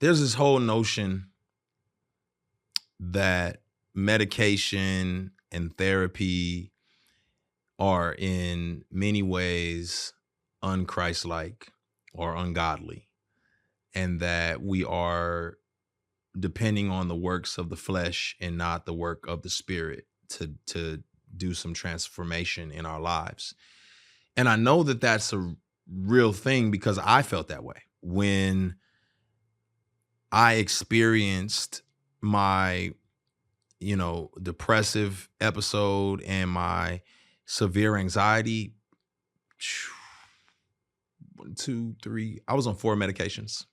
there's this whole notion that medication and therapy are in many ways unchristlike or ungodly, and that we are depending on the works of the flesh and not the work of the spirit to do some transformation in our lives. And I know that that's a real thing because I felt that way when I experienced my, depressive episode and my severe anxiety. 1, 2, 3. I was on 4 medications,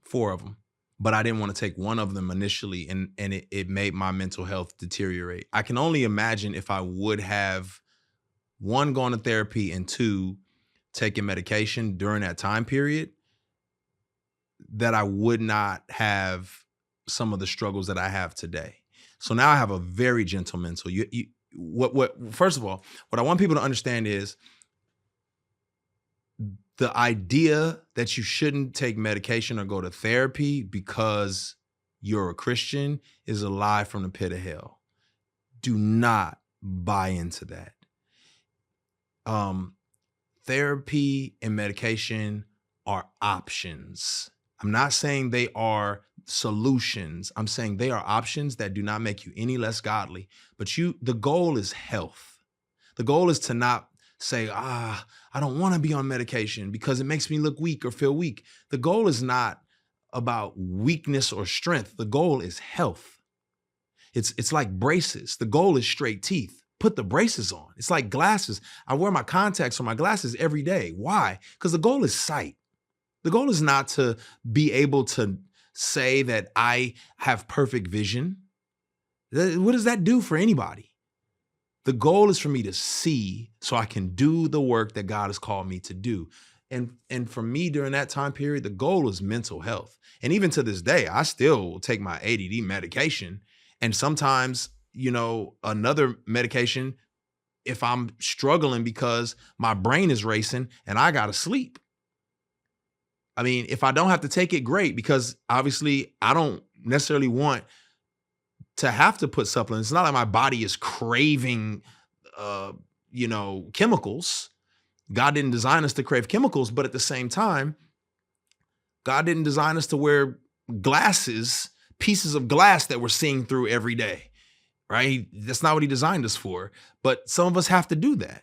4 of them, but I didn't want to take one of them initially, and it made my mental health deteriorate. I can only imagine if I would have, 1, gone to therapy, and 2, taken medication during that time period, that I would not have some of the struggles that I have today. So now I have a very gentle mental. First of all, what I want people to understand is the idea that you shouldn't take medication or go to therapy because you're a Christian is a lie from the pit of hell. Do not buy into that. Therapy and medication are options. I'm not saying they are solutions. I'm saying they are options that do not make you any less godly. But the goal is health. The goal is to not say, I don't want to be on medication because it makes me look weak or feel weak. The goal is not about weakness or strength. The goal is health. It's like braces. The goal is straight teeth. Put the braces on. It's like glasses. I wear my contacts or my glasses every day. Why? Because the goal is sight. The goal is not to be able to say that I have perfect vision. What does that do for anybody? The goal is for me to see so I can do the work that God has called me to do. And for me during that time period, the goal is mental health. And even to this day, I still take my ADD medication. And sometimes, another medication if I'm struggling because my brain is racing and I got to sleep. I mean, if I don't have to take it, great, because obviously I don't necessarily want to have to put supplements. It's not like my body is craving, chemicals. God didn't design us to crave chemicals, but at the same time, God didn't design us to wear glasses, pieces of glass that we're seeing through every day, right? That's not what he designed us for. But some of us have to do that.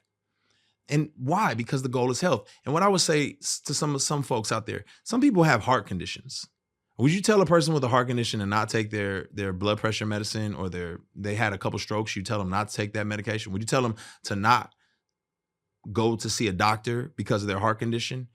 And why? Because the goal is health. And what I would say to some folks out there, some people have heart conditions. Would you tell a person with a heart condition to not take their blood pressure medicine, or they had a couple strokes, you tell them not to take that medication? Would you tell them to not go to see a doctor because of their heart condition?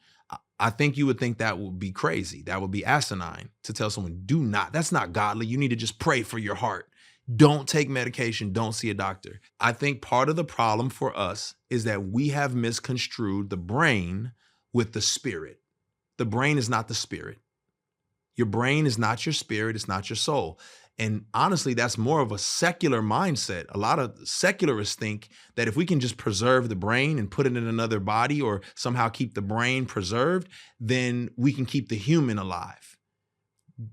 I think you would think that would be crazy. That would be asinine to tell someone, do not. That's not godly. You need to just pray for your heart. Don't take medication. Don't see a doctor. I think part of the problem for us is that we have misconstrued the brain with the spirit. The brain is not the spirit. Your brain is not your spirit. It's not your soul. And honestly, that's more of a secular mindset. A lot of secularists think that if we can just preserve the brain and put it in another body, or somehow keep the brain preserved, then we can keep the human alive.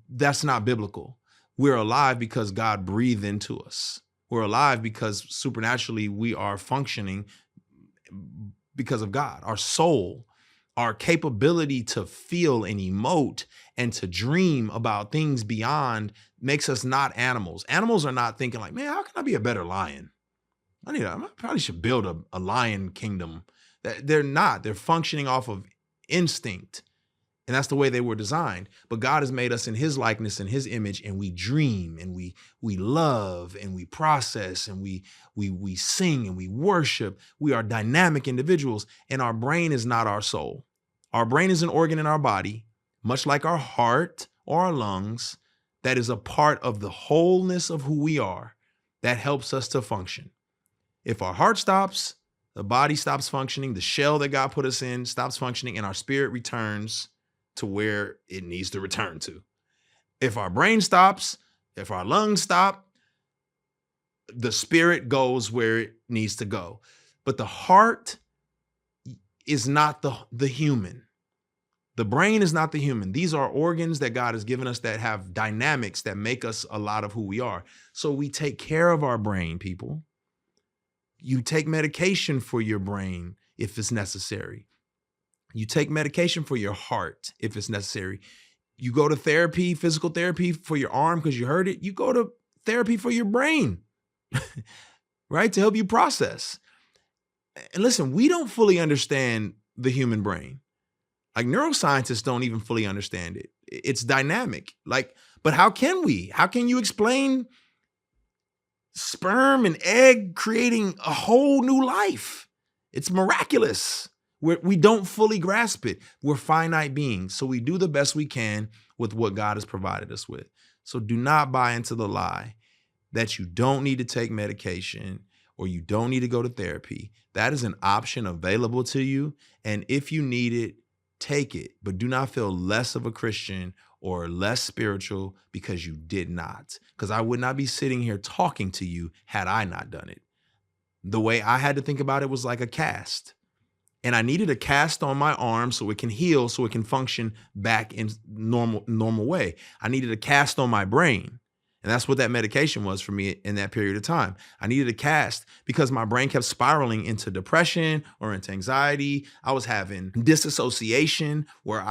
That's not biblical. We're alive because God breathed into us. We're alive because supernaturally we are functioning because of God. Our soul, our capability to feel and emote and to dream about things beyond makes us not animals. Animals are not thinking like, man, how can I be a better lion? I probably should build a lion kingdom. They're not. They're functioning off of instinct. And that's the way they were designed. But God has made us in his likeness and his image, and we dream and we love and we process and we sing and we worship. We are dynamic individuals, and our brain is not our soul. Our brain is an organ in our body, much like our heart or our lungs, that is a part of the wholeness of who we are, that helps us to function. If our heart stops, the body stops functioning, the shell that God put us in stops functioning, and our spirit returns to where it needs to return to. If our brain stops, if our lungs stop, the spirit goes where it needs to go. But the heart is not the human. The brain is not the human. These are organs that God has given us that have dynamics that make us a lot of who we are. So we take care of our brain, people. You take medication for your brain if it's necessary. You take medication for your heart if it's necessary. You go to therapy, physical therapy for your arm because you hurt it. You go to therapy for your brain, right? To help you process. And listen, we don't fully understand the human brain. Like neuroscientists don't even fully understand it. It's dynamic. But how can we? How can you explain sperm and egg creating a whole new life? It's miraculous. We don't fully grasp it. We're finite beings. So we do the best we can with what God has provided us with. So do not buy into the lie that you don't need to take medication or you don't need to go to therapy. That is an option available to you. And if you need it, take it. But do not feel less of a Christian or less spiritual because you did not. Because I would not be sitting here talking to you had I not done it. The way I had to think about it was like a cast. And I needed a cast on my arm so it can heal, so it can function back in normal way. I needed a cast on my brain. And that's what that medication was for me in that period of time. I needed a cast because my brain kept spiraling into depression or into anxiety. I was having disassociation where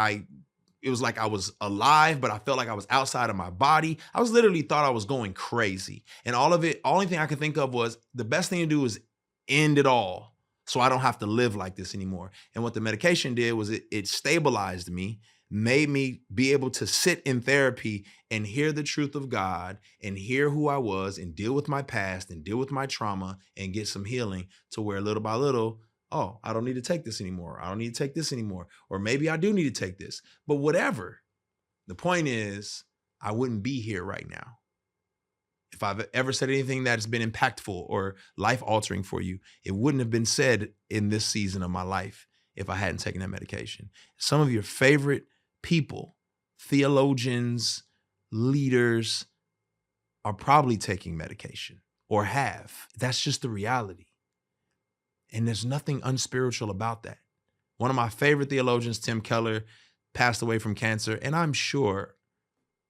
it was like I was alive, but I felt like I was outside of my body. I was literally thought I was going crazy. And all of it, only thing I could think of was the best thing to do is end it all so I don't have to live like this anymore. And what the medication did was it stabilized me, made me be able to sit in therapy and hear the truth of God and hear who I was and deal with my past and deal with my trauma and get some healing to where little by little, oh, I don't need to take this anymore. I don't need to take this anymore. Or maybe I do need to take this. But whatever. The point is, I wouldn't be here right now. If I've ever said anything that has been impactful or life-altering for you, it wouldn't have been said in this season of my life if I hadn't taken that medication. Some of your favorite people, theologians, leaders, are probably taking medication or have. That's just the reality. And there's nothing unspiritual about that. One of my favorite theologians, Tim Keller, passed away from cancer. And I'm sure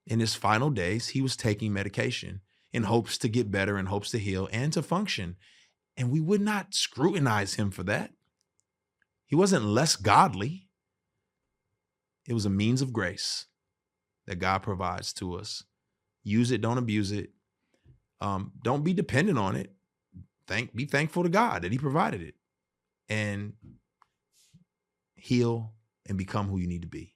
in his final days, he was taking medication in hopes to get better, in hopes to heal and to function. And we would not scrutinize him for that. He wasn't less godly. It was a means of grace that God provides to us. Use it, don't abuse it. Don't be dependent on it. Be thankful to God that he provided it, and heal and become who you need to be.